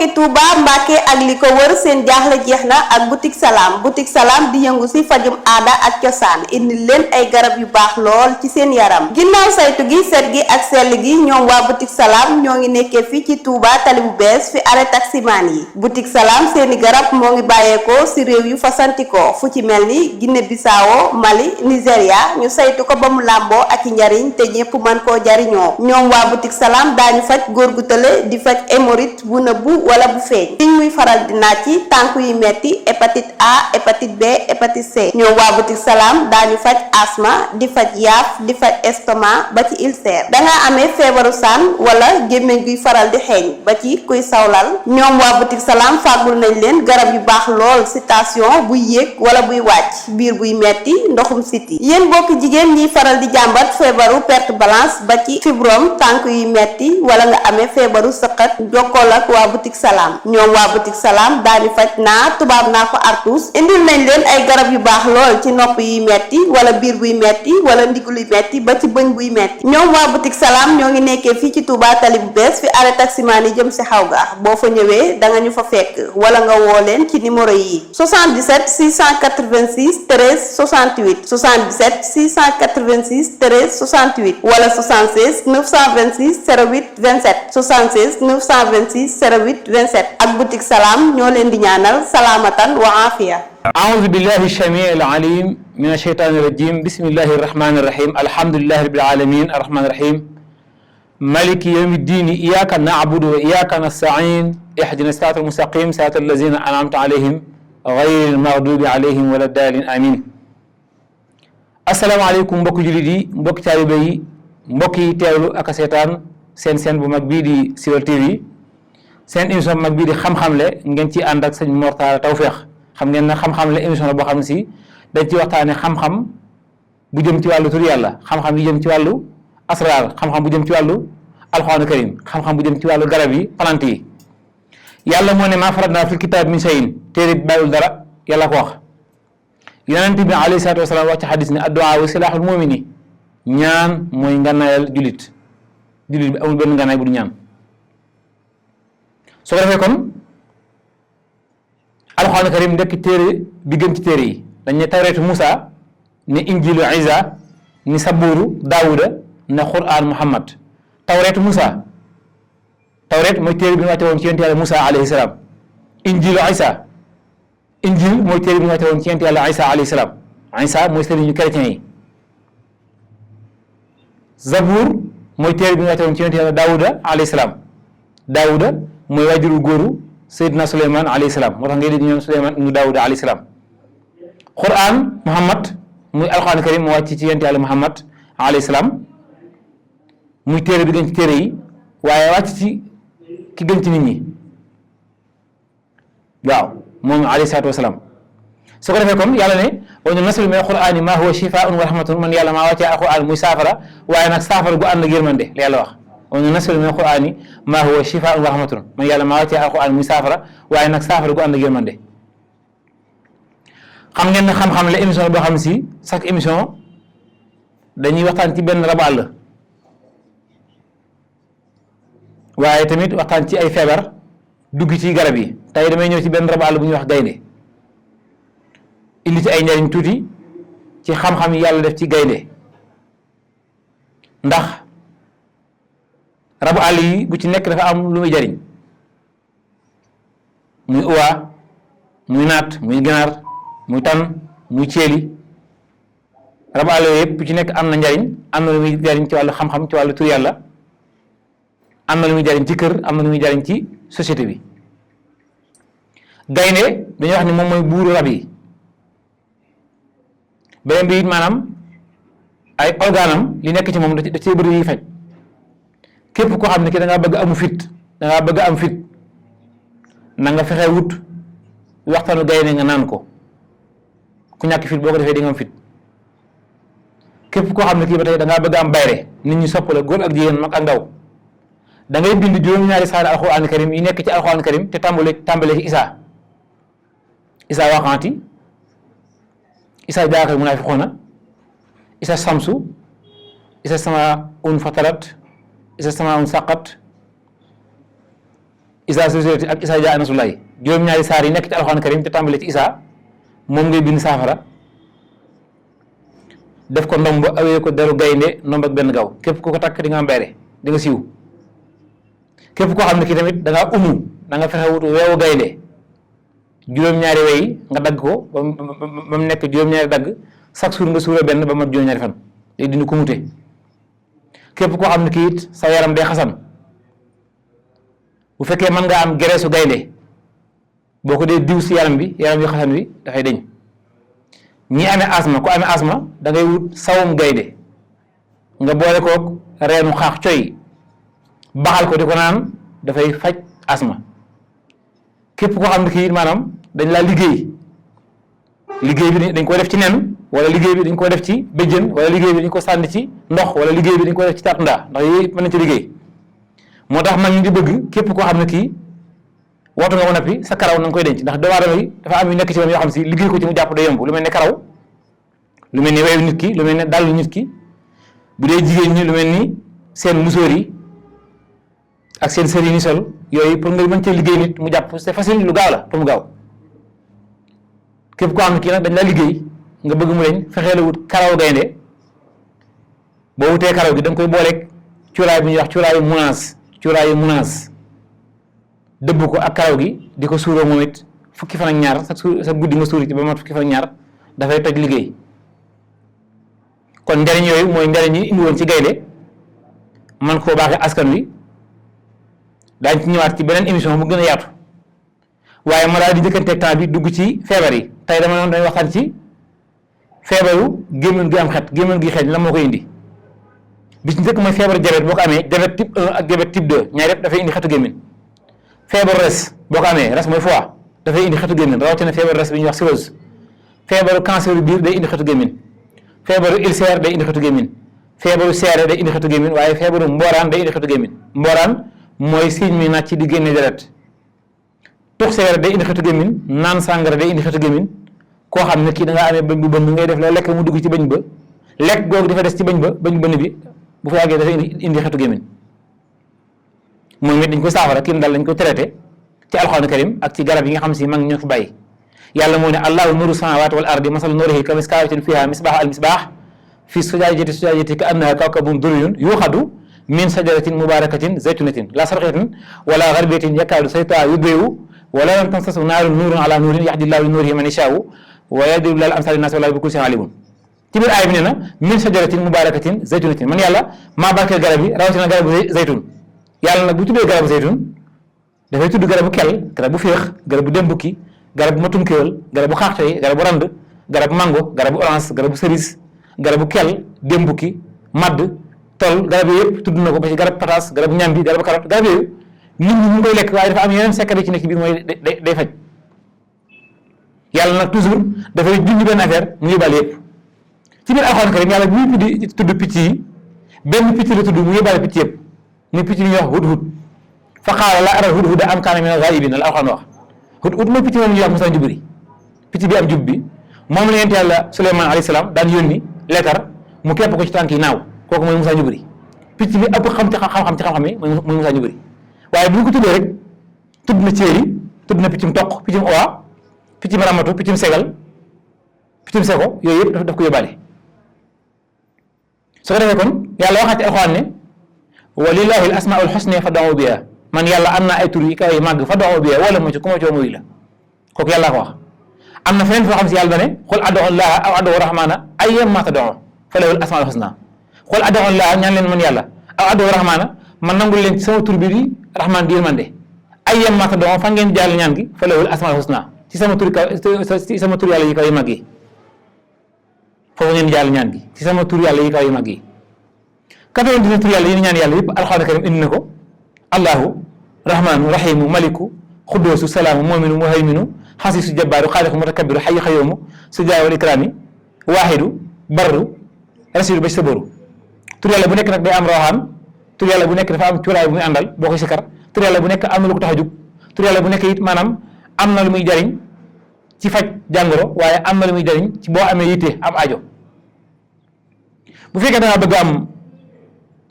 mbokki Touba Mbacké ak li ko wër seen jaaxle jeex na ak boutique Salam di yëngu ci fajum aada ak cosaan indi leen ay garab yu baax lool ci seen yaram ginnaaw saytu gi set gi ak sell gi ñoom waa boutique Salam ñoo ngi nekkee fii ci Touba tali bu bees fi arrêt taximaan yi boutique Salam seeni garab moo ngi bàyyeekoo ci réew yu fasantikoo fu ci mel ni Guinée Bissau Mali Nigéria ñu saytu ko ba mu làmboo ak i njariñ te ñépp mën koo jariñoo ñoom waa boutique Salam daañu faj góor gu tële di faj hémorroïde bu nëbbu wala bu feeñ fiñ muy faral di naaj ci tànk yu metti hépatite A hépatite B hépatite C ñoom waa boutique Salam daañu faj asma di faj yaaf di faj estomac ba ci ulcère dangaa amee feebaru saan wala gémmiñ guy faral di xeeñ ba ci kuy sawlal ñoom waa boutique Salam fàggul nañ leen garab yu baax lool ci tension buy yéeg wala buy wàcc biir buy metti ndoxum siti yéen bokk jigéen ñiy faral di jàmbat feebaru perte balance ba ci fibrome tànk yu metti wala nga amee feebaru sëqat jokkool ak waa boutique Salam ñoom waa boutique Salam daani faj naa tubaab naa ko artus indil nañ leen ay garab yu baax lool ci nopp yuy metti wala biir buy metti wala ndigg luy metti ba ci bëñ buy metti ñoom waa boutique Salam ñoo ngi nekkee fii ci Touba tali bu bees fi arrêt taximaan yi jëm si xaw ga boo fa ñëwee da nga ñu fa fekk wala nga woo leen ci numéro yi 77 686 13 68 77 686 13 68 wala 76 926 08 27 76 926 08 27 ak boutique Salam ñoo leen di ñaanal salaamatan wa aafiya. أعوذ بالله السميع العليم من الشيطان الرجيم بسم الله الرحمن الرحيم الحمد لله رب العالمين الرحمن الرحيم مالك يوم الدين إياك نعبد وإياك نستعين اهدنا الصراط المستقيم صراط الذين أنعمت عليهم غير المغضوب عليهم ولا الضالين آمين asalaamaaleykum mbokki jullit yi mbokki taalibe yi mbokk yi teewlu ak seetaan seen bu mag bii di Siweul TV seen émission bu mag bii di xam-xamle ngeen ci ànd ak sëñ Mor Talla Tawfekh xam ngeen ne xam-xamle émission la boo xam ne si dañ ci waxtaane xam-xam bu jëm ci wàllu tur yàlla xam-xam bu jëm ci wàllu asraar xam-xam bu jëm ci wàllu alxuraanu karim xam-xam bu jëm ci wàllu garab yi plante yi yàlla moo ne maa faratnaa fil kitaab min shay'in téere bi bàyyul dara yàlla ko wax yonent bi alayhi salaatu wasalaam wax ci xadis ne addu'a wa silaaxul mu'mini ñaan mooy ngànnaayal jullit bi amul benn ngànnaay bu du ñaan soo ko defee kon alxuraan karim ndekk téere bi gën ci téere yi dañ ne tawreetu Musa ne injilu Isa ni sabuuru Daawuda ne quraan Muhammad tawreetu Musa tawreet mooy téere bi ñu wàcce woon ci yonent yàlla Musa alayhi salaam injilu Isa injil mooy téere bi ñu wàcce woon ci yonent yàlla Isa alayhi salaam Isa mooy sëriñu chrétien yi zabuur mooy téere bi ñu wàcce woon ci yonent yàlla Daawuda alayhi salaam Daawuda mooy waajuru góoru Seydina Souleymane alayhi salaam moo tax ngay dégg ñoom Souleymane ibnu Daawuda alayhi salaam Qur'an Muhammad muy alxuraan karim moo wàcc ci yonent yàlla Muhammad alayhi salaam muy téere bi gën ci téere yi waaye wàcc ci ki gën ci nit ñi waaw moom alayhi salaatu wasalaam su ko defee kon yàlla ne wa nunazzilu mina al-Qur'ani maa huwa shifaa'un wa rahmatun man yàlla maa wàccee alxuraan muy saafara waaye nag saafara gu ànd ak yërmande la yàlla wax wa nunazzilu mina al-Qur'ani maa huwa shifaa'un wa rahmatun man yàlla maa wàccee alxuraan muy saafara waaye nag saafara gu ànd ak yërmande xam ngeen ne xam-xam la émission boo xam si chaque émission dañuy waxtaan ci benn rabu àll waaye tamit waxtaan ci ay feebar dugg ci garab yi tey damay ñëw ci benn rabu àll bu ñuy wax gaynde indi ci ay njariñ tuuti ci xam-xam yi yàlla def ci gaynde ndax rabu àll yi bu ci nekk dafa am lu muy jariñ muy uwaa muy naat muy ganaar muy tan muy ceeli rabu àll yooyu yëpp bu ci nekk am na njariñ am na lu muy jariñ ci wàllu xam-xam ci wàllu tur yàlla am na lu muy jariñ ci kër am na lu muy jariñ ci société bi gaynde dañuy wax ni moom mooy buuru rab yi beneen bi it maanaam ay organam li nekk ci moom da cee bëri yi faj képp koo xam ne ki da ngaa bëgg amu fit da ngaa bëgg am fit na nga fexe wut waxtaanu gaynde nga naan ko ku ñàkk fit boo ko defee di nga am fit képp koo xam ne kii ba tey da ngaa bëgg am bayre nit ñi sopp la góor ak jigéen mag ak ndaw da ngay bind juróom-ñaari saar alxuraan karim yi nekk ci alxuraan karim te tàmbale ci isaa waqaati isaa jaakal munaafiquuna isa samsu isa sama un fatarat isa sama un saqat Isa société ak Isa jaa nasulaay juróom-ñaari saar yi nekk ci alxuraan karim te tàmbale ci Isa moom ngay bind saafara def ko ndomb awee ko deru gaynde ndomb ak benn gaaw képp ku ko takk di nga am bayre di nga siiw képp koo xam ne kii tamit da ngaa da nga fexe wut weewu gaynde juróom-ñaari wey nga dagg ko ba mu nekk juróom-ñaari dagg chaque jour nga suura benn ba mat juróom-ñaari fan day dindi ko mute képp koo xam ne kii it sa yaram day xasan bu fekkee mën nga am gereesu gaynde boo ko dee diw si yaram bi xasan bi dafay deñ ñi amee asma ku amee asma da ngay wut sawum gaynde nga boole koog reenu xaax coy baxal ko di ko naan dafay faj asma képp koo xam ne kii maanaam dañ laa liggéey bi dañ ko def ci nen wala liggéey bi dañ ko def ci béjjën wala liggéey bi dañ ko sànni ci ndox wala liggéey bi dañ ko def ci taat ndaa ndax yooyu mën nañ ci liggéey moo tax mag ñi di bëgg képp koo xam ne kii wootu nga ko nappi sa karaw na nga koy denc ndax doomu aadama yi dafa am yu nekk ci moom yoo xam si liggéey ko ci mu jàpp day yomb lu mel ne karaw lu mel ni weewu nit ki lu mel ne dàllu nit ki bu dee jigéen ñi lu mel ni seen musóor yi ak seen sër yi ni sol yooyu pour nga mën cee liggéey nit mu jàpp c'est facile lu gaaw la pour mu gaaw képp koo xam ne kii nag dañ la liggéey nga bëgg mu deñ fexee la wut karaw gaynde boo wutee karaw gi da nga koy booleeg cuuraay bu ñuy wax cuuraayu munaas dëbb ko ak karaw gi di ko suuroo moom it fukki fan ak ñaar sa guddi nga suuri ci ba mat fukki fan ak ñaar dafay toj liggéey kon njariñ yooyu mooy njariñ yi indi woon ci gaynde man koo baaxee askan wi daañ ci ñëwaat ci beneen émission mu gën a yaatu waaye ma daal di njëkkanteeg temps bi dugg ci feebar yi tey dama noonu dañuy waxtaan ci feebaru gémmiñ gi am xet gémmiñ gi xeeñ la moo koy indi bi ci njëkk mooy feebaru diabète boo ko amee diabète type 1 ak diabète type 2 ñaar yëpp dafay indi xetu gémmiñ feebaru res boo ko amee res mooy foie dafay indi xetu gémmiñ rawatina feebaru res bi ñuy wax cirrhose feebaru cancer biir day indi xetu gémmiñ feebaru ulcère day indi xetu gémmiñ feebaru seere day indi xetu gémmiñ waaye feebaru mbooraan day indi xetu gémmiñ mbooraan mooy signe mi nàcc di génne deret tux seere day indi xetu gémmiñ naan sàngara day indi xetu gémmiñ koo xam ne kii da ngaa amee bëñ bu bënn ngay def loolu lekk mu dugg ci bëñ ba lekk googu dafa des ci bëñ ba bëñ bënn bi bu fa yàggee dafa indi xetu gémmiñ moom it dañ ko saafara kii dal dañ ko traité ci alxuraan karim ak ci garab yi nga xam si mag ñoo fi bàyyi yàlla moo ne allahu nuru samawati wal ardi masal nurihi ka miskaatin fiha misbaax al misbaax fi sujaajati ka annaha kawkabun durriyun yuuxadu min sajaratin mubarakatin zaytunatin la sarqatin wala garbiyatin yakaadu saytuha yudri'u wala lam tamsasu naarun nuurun ala nuurin yahdi llahu li nuurihi man yashaa'u wa yadribu llahu al-amsaala linnaasi wallaahu bi kulli shay'in aliim ci biir aaya bi nee na min sajaratin mubarakatin zaytunatin man yàlla maa barkeel garab yi rawatina garabu zaytun yàlla nag bu tuddee garabu zaytun dafay tudd garabu kel garabu féex garabu dembukki garabu matum kéwél garabu xaaxtoy garabu rand garabu mango garabu orange garabu cerise garabu kel dembukki madd tol garab yooyu yëpp tudd na ko ba ci garab pataas garabu ñambi garabu carotte garab yooyu nit ñi ñu koy lekk waaye dafa am yeneen secret ci nekk biir mooy day faj yàlla nag toujours dafay junj benn affaire mu yóbbaale yëpp ci biir alxuraan karim yàlla bu muy tudd picc yi benn picc la tudd mu yóbbaale picc yëpp muy picc yi ñuy wax hudhud fa qaala laa aral hudhuda am kaana mina al-ghaa'ibiin la alxuraan wax hudhud mooy picc moom ñuy wax Musaa Njuburi picc bi am jub bi moom la yonent yàlla Suleymaan alayhi salaam daan yónni leetar mu képp ko ci tànk yi naaw kooku mooy Musaa Njuburi picc bi ëpp xam-xam yi mooy Musaa Njuburi waaye bu ñu ko tuddee rek tudd na ceeri tudd na piccum toq piccum owa piccum ramatu piccum segal piccum seko yooyu yëpp daf ko yóbbaale su ko defee kon yàlla waxaat ci alxuraan ne wa lillahi al asmaul husna fad'uhu biha man yàlla am naa ay tur yi kay màgg fad'uhu biha wala mu ci ku ma coo muy la kooku yàlla ko wax am na feneen foo xam si yàlla dane qul ad'u llaha aw ad'u rahmana ayyamma tad'u falahu al asmaul husna qul ad'u llaha ñaan leen man yàlla aw ad'u rahmana man nangul leen ci sama tur bi di rahman di yërmande ayyam ma tad'u fa ngeen jàll ñaan gi fa lahul asmaul husna ci sama tur yàlla yi kaw yi mag yi foofu ngeen jàll ñaan gi ci sama tur yàlla yi kaw yi mag yi 99 tur yàlla yi ñaan yàlla yëpp alxuraan karim indi na ko allahu rahmanu rahimu maliku xuddoosu salaamu muminu muhayminu xasisu jabbaaru xaaliqu mutakabbiru xayu xayoomu sujaa wal ikraami waaxidu barru rasidu ba ci saboru tur yàlla bu nekk nag day am rawxaan tur yàlla bu nekk dafa am cuuraay bu muy àndal boo koy sikkar tur yàlla bu nekk am na lu ko tax a jug tur yàlla bu nekk it maanaam am na lu muy jariñ ci faj jàngoro waaye am na lu muy jariñ ci boo amee yitte am aajo bu fekkee da nga bëgg am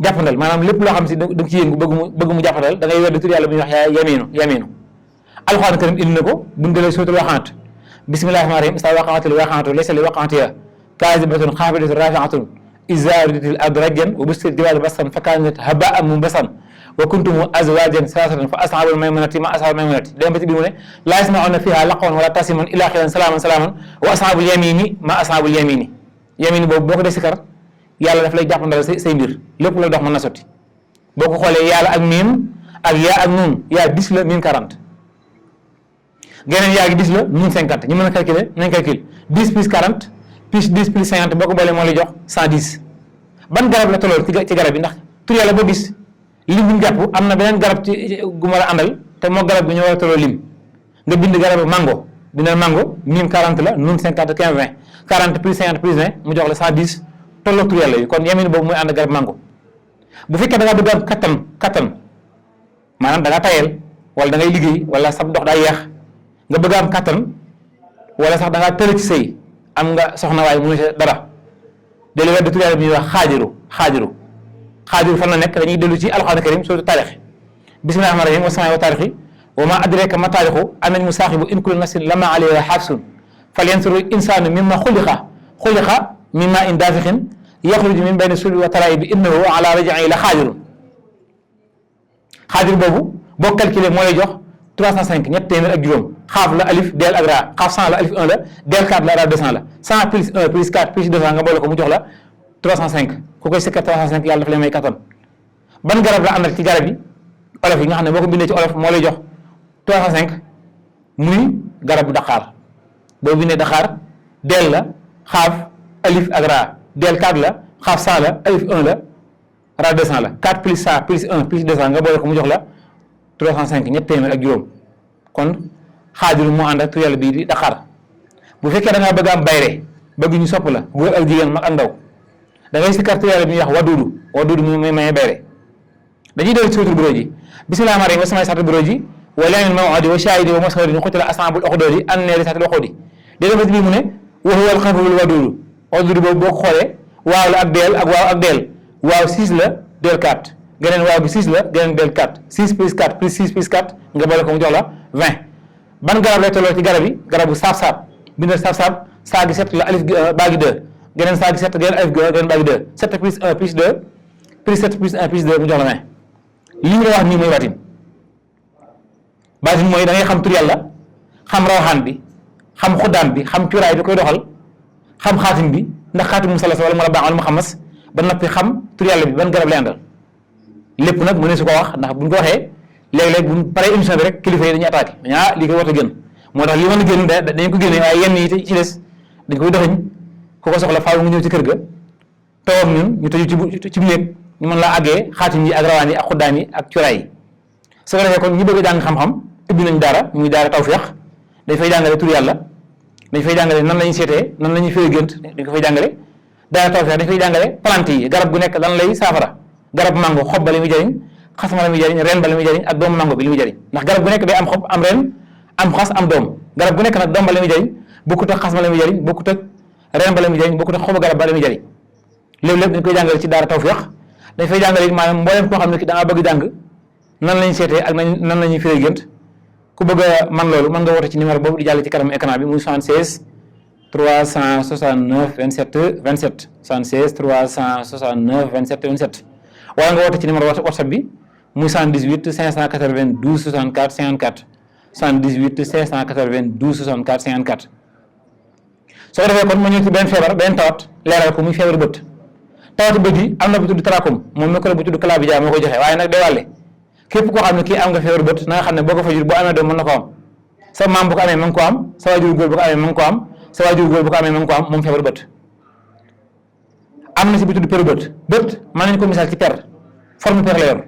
jàppandal maanaam lépp loo xam si da nga ci yëngu bëgg mu jàppandal da ngay weddi tur yàlla bu ñuy wax yaminu alxuraan karim indi na ko buñ delee suuratul Waqi'a bismillaahi rahmaani rahiim izaa waqa'atil waaqi'atu laysa li waq'atihaa kaazibatun xaafidatun raafi'atun izaa rujjatil ardu rajjan wa bussatil jibaalu bassan fa kaanat habaa'an munbasan wa kuntum azwaajan salaasatan fa ashaabul maymunati ma ashaabul maymunati dem ba ci biir mu ne laa yasma'uuna fiihaa lagwan wala ta'siiman illaa qiilan salaaman wa ashaabul yamiini ma ashaabul yamiini yamiini boobu boo ko dee sikar yàlla daf lay jàppandal say mbir lépp la dox mën na sotti boo ko xoolee yàlla ak miim ak yaa ak nuun yaa 10 la miim 40 geneen yaa gi 10 la miim 50 ñu mën a calculer nañ calcul 10 plus 40 plus 10 plus 50 boo ko boolee moo lay jox 110 ban garab la tollool ci garab yi ndax tur yàlla boo gis lim bi mu jàpp am na beneen garab ci gu ma la àndal te moo garab bi ñoo war a tolloo lim nga bind garabu mango bindal mango miim 40 la nuun 50 15 20 40 plus 50 plus 20 mu jox la 110 tolloo tur yàlla yi kon yamin boobu mooy ànd garab mango bu fekkee da ngaa bëgg am kattan maanaam da ngaa tayeel wala da ngay liggéey wala sa dox daa yeex nga bëgg am kattan wala sax da ngaa tële ci sëy am nga soxna waaye mënu ci dara dellu wedd tur yàlla bi ñuy wax xaajiru fan la nekk dañuy dellu ci alxuraan karim surtout taarix bismillaahi rahmaani rahiim wa samaa'i wa taarixi wa maa adraaka ma taarixu an najmu saaxibu in kullu nafsin lammaa alayhaa xaafisun falyanzuri insaanu mimmaa xuliqa min maa'in daafixin yaxruju min bayni sulbi wa taraa'ibi innahu alaa raj'ihi la xaadir boobu boo calculé moo lay jox 305 ñett téeméer ak juróom xaaf la alif deel ak raa xaaf 100 la alif 1 la deel 4 la raa 200 la 100 plus 1 plus 4 plus 200 nga boole ko mu jox la 305 ku koy sikkar 305 yàlla dafa lay may kattan ban garab la àndal ci garab yi olof yi nga xam ne boo ko bindee ci olof moo lay jox 305 muy garabu daqaar boo bindee daqaar deel la xaaf alif ak raa del 4 la xaaf 100 la alif 1 la raa 200 la 4 plus 100 plus 1 plus 200 nga boole ko mu jox la 305 ñett téeméer ak juróom kon xaajul moo ànd ak tur yàlla bii di daqaar bu fekkee da ngaa bëgg am bayre bëgg ñu sopp la góor ak jigéen mag ak ndaw da ngay sikkar tur yàlla bi ñuy wax waduudu mu may maye bayre dañuy dellu ci suutul buróoji bismillaahi rahmaani rahiim wa samaa'i saatil buróoji wa layaalin maw'uudi wa shaahidin wa mashhuudin qutila ashaabul uxduudi an-naari zaatil waquudi dégg nga mu ne wa huwal xafuurul waduudu waduudu boobu boo ko xoolee waaw la ak deel ak waaw ak deel waaw 6 la deel 4 geneen waaw gi 6 la geneen deel 4 6 plus 4 plus 6 plus 4 nga boole ko mu jox la 20 ban garab lay tolloo ci garab yi garabu saab-saab bindal saab-saab saa gi 7 la alif baa gi 2 geneen saa gi 7 geneen alif geneen baa gi 2 7 plus 1 plus 2 plus 7 plus 1 plus 2 mu jox la 20 li ñu la wax nii mooy baatin mooy da ngay xam tur yàlla xam rawxaan bi xam xuddaan bi xam cuuraay bi koy doxal xam xaatim bi ndax xaatim mu salasa wala mu rabaa wala mu xamas ba noppi xam tur yàlla bi ban garab lay àndal lépp nag mu ne su ko wax ndax buñ ko waxee léeg-léeg buñ paree émission bi rek kilifa yi dañuy attaqué lii koy war a gën moo tax li mën a génn dañ ko génne waaye yenn yi ci des dañ koy doxañ ku ko soxla faaw nga ñëw ci kër ga toog ak ñun ñu tëju ci néeg ñu mën laa àggee xaatim yi ak rawaan yi ak xuddaan yi ak cuuraay yi su ko defee kon ñi bëgg a jàng xam-xam ubbi nañ daara muy daara tawfeex dañ fay jàngale tur yàlla dañ fay jàngale nan la ñuy seetee nan la ñuy fee gént dañ ko fay jàngale daara tawfeex dañ fay jàngale plante yi garab gu nekk lan lay saafara garab mango xob ba la muy jëriñ xas ma la muy jëriñ ren ba la muy jëriñ ak doomu mango bi li muy jëriñ ndax garab gu nekk day am xob am ren am xas am doom garab gu nekk nag doom ba la muy jëriñ bokkut ak xas ma la muy jëriñ bokkut ak ren ba la muy jëriñ bokkut ak xobu garab ba la muy jëriñ lépp dañ koy jàngale ci daara tawfeex dañ fay jàngale maanaam mboolem koo xam ne ki da nga bëgg jàng nan lañu seetee ak nan la ñuy firee gént ku bëgg a man loolu mën nga woote ci numéro boobu di jàll ci kanam écran bi muy 76 369 27 27 76 369 27 27 wala nga woote ci numéro WhatsApp bi muy 78 592 64 54 78 592 64 54 soo ko defee kon ma ñëw ci benn tawat leeral ko muy feebaru bët tawati bët yi am na bu tudd trachome moom microbe bu tudd chlamydia moo koy joxe waaye nag day wàlle képp koo xam ne kii am nga feebaru bët na nga xam ne boo ko fajul boo amee doom mën na ko am sa maam bu ko amee mën ko am sa waajur góor bu ko amee mën ko am sa waajur góor bu ko amee mën ko am moom feebaru bët am na si bu tudd peru bët mën nañu ko misaal ci per forme per la yor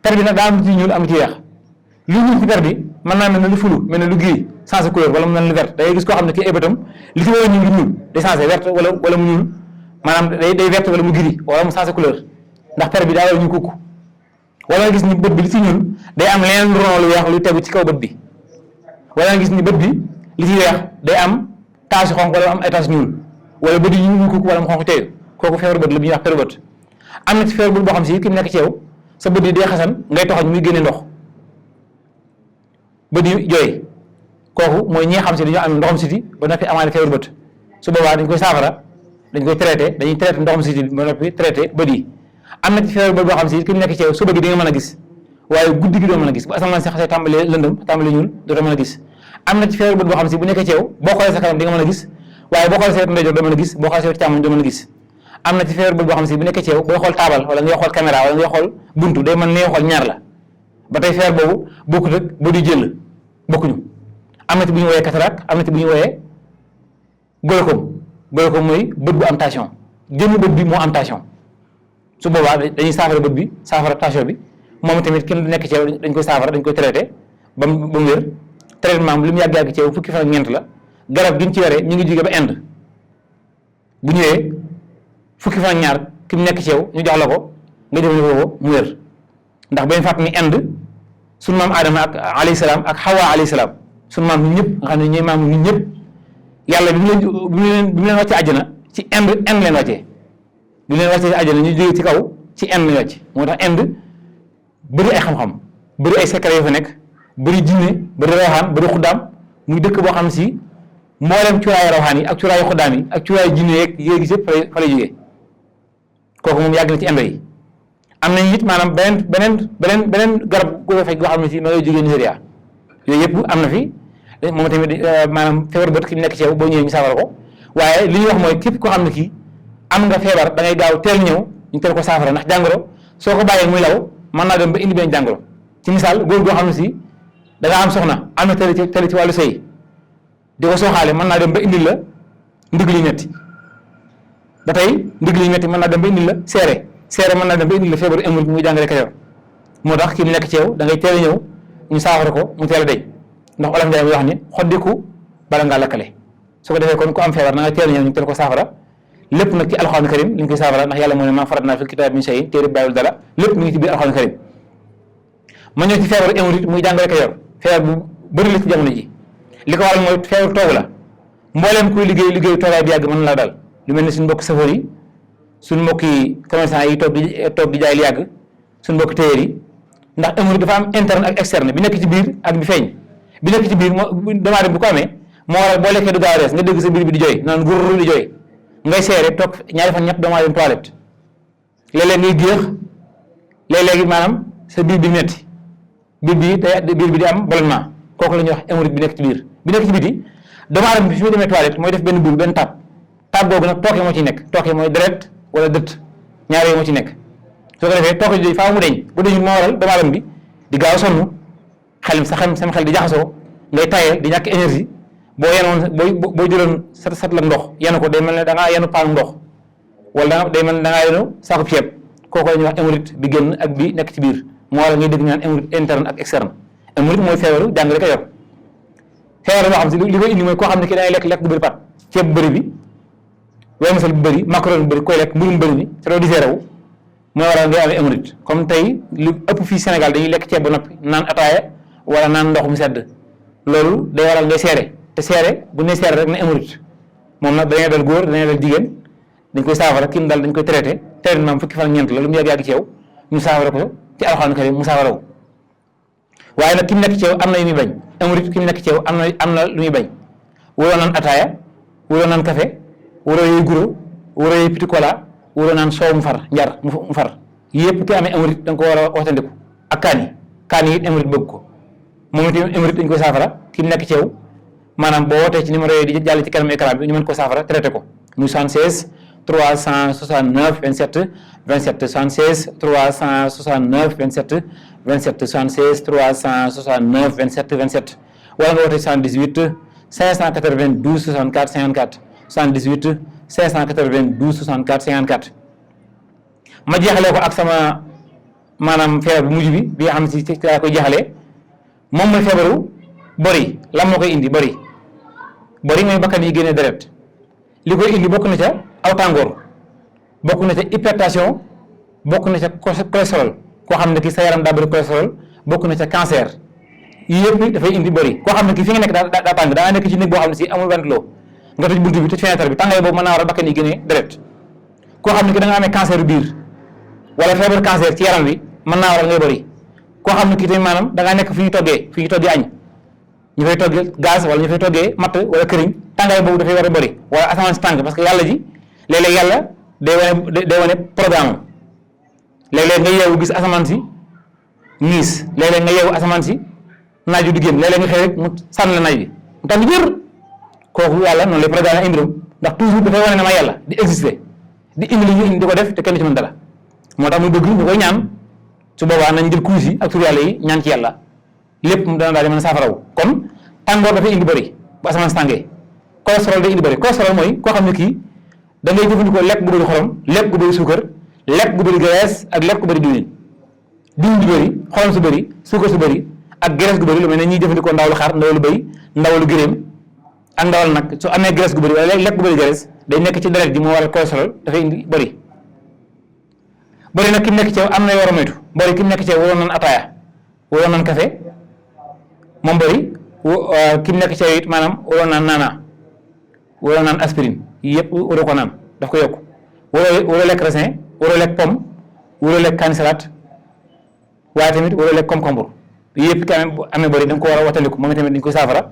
per bi nag daa am ci ñuul am ci weex lu ñuul ci per bi mën naa mel ne lu fulu mel ne lu gris changé couleur wala mu mel ne lu vert da ngay gis koo xam ne kii ay bëtam li ci war a ñuul day changé vert wala mu ñuul maanaam day vert wala mu gris wala mu changé couleur ndax per bi daa war a ñu kukk wala nga gis ni bët bi li ci ñuul day am leneen lu ron lu weex lu tegu ci kaw bët bi wala nga gis ni bët bi li ci weex day am tache xonq wala am ay tache ñuul wala bët yi ñu kukk wala mu xonq teeyu kooku feebaru bët la bu ñuy wax peru bët am na ci feebar boo xam si ki mu nekk ci yow sa bët yi dee xasan ngay toxañ muy génne ndox bët yi jooy kooku mooy ñi nga xam si dañoo am ndoxam siti ba noppi amaale feebar bët su boobaa dañ koy saafara dañ koy traité dañuy traité ndoxam siti ba noppi traité bët yi. am na ci feebar bët boo xam si ki mu nekk ci yow suba gi di nga mën a gis waaye guddi gi doo mën a gis bu asamaan si xasee tàmbalee lëndëm tàmbalee ñuul dootoo mën a gis. am na ci feebar bët boo xam si bu nekkee ci yow boo xoolee sa kanam di nga mën a gis waaye boo xoolee sa wetu ndeyjoor doo mën a gis boo xoolee sa wetu càmmoñ doo mën a gis. am na ci feebar bët boo xam si bu nekkee ci yow booy xool taabal wala ngay xool caméra wala ngay xool buntu day mën ngay xool ñaar la ba tey feebar boobu bokkut ak bët yu jël bokkuñu. am na ci bu ñu wooyee cataracte am na ci bu ñu wooyee glaucome mooy bët bu am tension jëmmi bët bi moo am tension su boobaa dañuy saafara bët bi saafara tension bi moom tamit kenn du nekk ci yow dañ koy saafara dañ koy traité ba mu wér traitement bi li mu yàgg-yàgg ci yow fukki fan ak ñeent la garab gi ñu ci yoree ñu ngi jóge ba Inde bu ñëwee fukki fan ak ñaar ki mu nekk ci yow ñu jox la ko nga jëfandikoo ko mu wér ndax bañ fàtt ni Inde sunu maam Adama ak alayhi salaam ak Hawa alayhi salaam sunu maam ñun ñëpp nga xam ne ñooy maam ñun ñëpp yàlla bi mu leen wàccee àjjana ci Inde leen wàccee bi mu leen wàccee ci àjjana ñu jógee ci kaw ci Inde lañ wàcc moo tax Inde bëri ay xam-xam bëri ay secret yu fa nekk bëri jinne bëri rawxaan bëri xuddaam muy dëkk boo xam si mboolem cuuraayu rawxaan yi ak cuuraayu xuddaam yi ak cuuraayu jinne yeeg yéegi yëpp fa lay jógee kooku moom yàgg na ci Inde yi. am nañ it maanaam beneen garab gu fekk goo xam ne si ma ngay jógee Nigéria yooyu yëpp am na fi moom tamit maanaam feebar bët ki mu nekk ci yow boo ñëwee ñu saafara ko waaye li ñuy wax mooy képp koo xam ne kii am nga feebar da ngay gaaw teel ñëw ñu teel ko saafara ndax jàngoro soo ko bàyyee muy law mën naa dem ba indi benn jàngoro ci misaal góor goo xam ne si da nga am soxna am na tëli ci wàllu sëy di ko sooxaale mën naa dem ba indil la ndigg li metti ba tey ndigg li metti mën naa dem ba indil la seere mën naa dem ba indil la feebaru émorite muy jàngale kayoor moo tax ki mu nekk ci yow da ngay teel a ñëw ñu saafara ko mu teel a day ndax olof Njaay bi wax ni xoddiku bala ngaa lakkale su ko defee kon ku am feebar na nga teel a ñëw ñu teel ko saafara lépp nag ci alxuraan karim li ñu koy saafara ndax yàlla moo ne maa faratnaa fil kitaabi min shay'in téere bàyyiwul dara lépp mi ngi ci biir alxuraan karim ma ñëw ci feebaru émorite muy jàngale kayoor feebar bu bëri la ci jamono ji li ko waral mooy feebaru toog la mbooleem kuy liggéey toogaay bi yàgg mën na la dal lu mel ni suñu mbokk chauffeur yi suñu mbokki commerçant yi toog di jaay li yàgg suñu mbokki téyeer yi ndax émorite dafa am interne ak externe bi nekk ci biir ak bi feeñ bi nekk ci biir damaa dem bu ko amee moo waral boo lekkee du gaaw a rees nga dégg sa biir bi di jooy naan gurur di jooy ngay seere toog ñaari fan ñett damaa dem toilette léeg-léeg ngay géex léeg-léegi maanaam sa biir bi metti biir bi di am ballonnement kooku la ñuy wax hémorroïde bi nekk ci biir bi nekk ci biti doomu aadama bi fi mu demee toilette mooy def benn bul benn tab boobu nag tooke moo ci nekk tooke mooy deret wala dëtt ñaar yooyu moo ci nekk soo ko defee tooke jooju faaw mu deñ bu deñul moo waral doomu aadama bi di gaaw a sonn sama xel di jaxasoo ngay tayee di ñàkk énergie boo yenoon boo jëloon sat la ndox yenu ko day mel ne da ngaa yenu paanu ndox wala day mel ne da ngaa yenu saako ceeb kooku la ñuy wax hémorroïde bi génn ak bi nekk ci biir moo waral ngay dégg ñaan hémorroïde interne ak externe hémorroïde mooy feebaru jàngale ko yor feebar boo xam si li koy indi mooy koo xam ne ki dangay lekk bu bëri pat ceeb bu bëri bi weemasal bu bëri macaroni bu bëri koy lekk mburu mu bëri bi te doo di seerewu mooy waral ngay amee hémorroïde comme tey lu ëpp fii Sénégal dañuy lekk ceeb ba noppi naan ataaya wala naan ndox mu sedd loolu day waral ngay seere te seere bu ne seere rek ne hémorroïde moom nag dañuy dal góor dañuy dal jigéen dañ koy saafara kim dal dañ koy traité traitement fukki fan ñeent la lu mu yàgg ci yow ñu saafara ko ci alxuraan karim mu saafara wu waaye nag ki mu nekk ci yow am na yu muy bañ hémorroïde ki mu nekk ci yow am na lu muy bañ waroo naan ataaya waroo naan café waroo yooyu guro waroo yooyu petit cola waroo naan soow mu far njar mu far yëpp ki amee hémorroïde da nga ko war a waxtandiku ak kaan yi it hémorroïde bëgg ko moom itam hémorroïde dañ koy saafara ki mu nekk ci yow maanaam boo wootee ci numéro yooyu di jàll ci kanam écran bi ñu mën ko saafara traité ko muy 76 369 27 27 76 369 27 27 76 369 27 27 wala nga wootee 78 592 64 54 78 592 64 54 ma jeexalee ko ak sama maanaam feebar bu mujj bi nga xam si ci laa koy jeexalee moom mooy feebaru bori lan moo koy indi bori mooy bakkan yi génnee deret li koy indi bokk na ca aw tàngoor bokk na ca hypertension bokk na ca cholestérol koo xam ne ki sa yaram daa bëri cholestérol bokk na ca cancer yii yëpp dafay indi bëri koo xam ne ki fi nga nekk daa tàng daa nekk ci néeg boo xam ne si amul ventilo nga tëj buntu bi tëj fenêtre bi tàngaay boobu mën naa war a bakkan yi génnee deret koo xam ne ki da nga amee cancer biir wala feebar cancer ci yaram wi mën naa waral ngay bëri. koo xam ne kii tamit maanaam da ngaa nekk fi ñu toggee añ ñu fay toggee gaz wala ñu fay toggee matt wala këriñ tàngaay boobu dafay war a bëri wala asamaan si tàng parce que yàlla ji léeg-léeg yàlla day wane programme am léeg-léeg nga yeewu gis asamaan si niis léeg-léeg nga yeewu asamaan si naaj wi di génn léeg-léeg nga xëy rek mu sànni la naaj bi mu tàng jër kooku yàlla noonu lay programme ay mbiram ndax toujours dafay wane ne ma yàlla di exister di indi li ñu indi di ko def te kenn ci mën dara moo tax muy bëgg ñu koy ñaan su boobaa nañ jël kurus yi ak tur yàlla yi ñaan ci yàlla lépp mu dana daal di mën a saafarawu kon tàngoor dafay indi bëri bu asamaan si tàngee cholestérol day indi bëri cholestérol mooy koo xam ne kii da ngay jëfandikoo lekk gu bëri xorom lekk gu bëri suukar lekk gu bëri graisse ak lekk gu bëri diwlin gu bëri xorom su bëri suukar su bëri ak graisse gu bëri lu mel ne ñuy jëfandikoo ndawalu xar ndawalu bëy ndawalu gëléem ak ndawal nag su amee graisse gu bëri wala lekk gu bëri graisse day nekk ci deret ji moo waral cholestérol dafay indi bëri nag ki mu nekk ci am na yoo war a moytu bëri ki mu nekk ci waroon naan ataaya waroon naan café moom bëri ki mu nekk ci it maanaam waroon naan naana waroon naan aspirine yëpp waroo ko naan daf ko yokk waroo lekk raisin waroo lekk pomme waroo lekk kaani salade waaye tamit waroo lekk concombre yëpp ki amee bëri da nga ko war a wattandiku moom tamit dañ koy saafara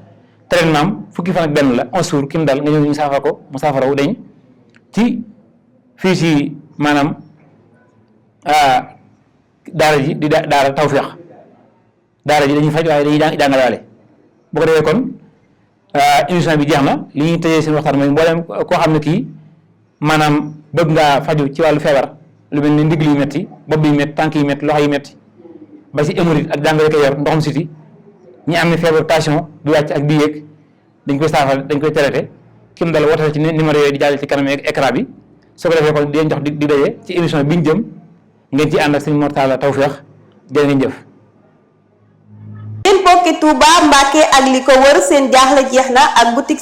traitement am fukki fan ak benn la 11 jours ki mu dal nga ñëw ñu saafara ko mu saafara wu deñ ci fii ci maanaam daara ji di daara Tawfekh daara ji dañuy faj waaye dañuy jàngalaale bu ko defee kon émission bi jeex na li ñuy tëjee seen waxtaan mooy mboolem koo xam ne kii maanaam bëgg ngaa faju ci wàllu feebar lu mel ni ndigg yu metti bopp bi metti tànk yi metti loxo yi metti ba ci hémorroïde ak jàngoro ko yor ndoxum siti ñi am ne feebar tension bi wàcc ak bi yéeg dañ koy saafara dañ koy traité kim dal woote ci numéro yooyu di jàll ci kanam écran bi soo ko defee kon di leen jox di daje ci émission bi ñu jëm ngeen ci ànd ak sëñ Mor Talla Tawfekh jërë ngeen jëf. yéen mbokki Touba Mbacke ak li ko wër seen jaaxle jeex na ak boutique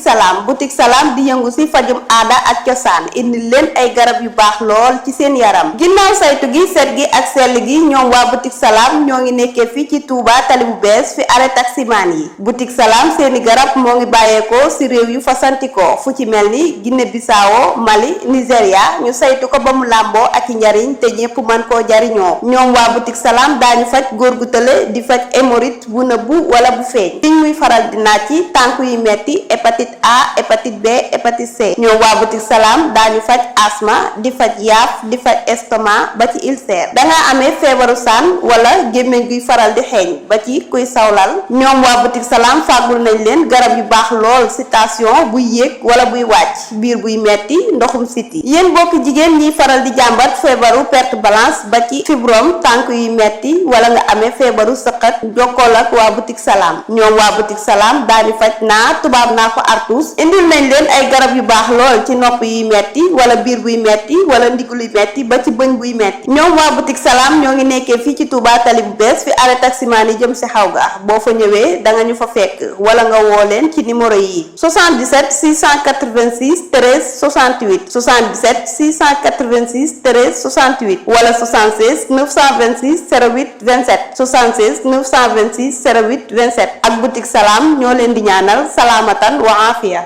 Salam di yëngu ci fajum aada ak cosaan indi leen ay garab yu baax lool ci seen yaram ginnaaw saytu gi set gi ak sell gi ñoom waa boutique Salam ñoo ngi nekkee fii ci Touba tali bu bees fi arrêt taximaan yi boutique Salam seeni garab moo ngi bàyyeekoo ci réew yu fasantikoo fu ci mel ni Guinée Bissau Mali Nigéria ñu saytu ko ba mu làmboo ak i njariñ te ñépp mën koo jariñoo ñoom waa boutique Salam daañu faj góor gu tële di faj hémorroïde bu nëbbu wala bu feeñ liñ muy faral di naaj ci tànk yu metti hépatite A hépatite B hépatite C ñoom waa boutique Salam daañu faj asma di faj yaaf di faj estomac ba ci ulcère dangaa amee feebaru saan wala gémmiñ guy faral di xeeñ ba ci kuy sawlal ñoom waa boutique Salam fàggul nañ leen garab yu baax lool ci tension buy yéeg wala buy wàcc biir buy metti ndoxum siti yéen bokk jigéen ñiy faral di jàmbat feebaru perte blanche ba ci fibrome tànk yu metti wala nga amee feebaru sëqat jokkool ak waa boutique Salam ñoom waa boutique Salam daani faj naa tubaab naa ko artus indil nañ leen ay garab yu baax lool ci nopp yuy metti wala biir buy metti wala ndigg luy metti ba ci bëñ buy metti ñoom waa boutique Salam ñoo ngi nekkee fii ci Touba tali bu bees fi arrêt taximaan yi jëm si xawga boo fa ñëwee da nga ñu fa fekk wala nga woo leen ci numéro yi 77 686 13 68 77 686 13 68 wala 76 926 08 27 76 926 08 27 ak boutique Salam ñoo leen di ñaanal salaamatan wa aafiya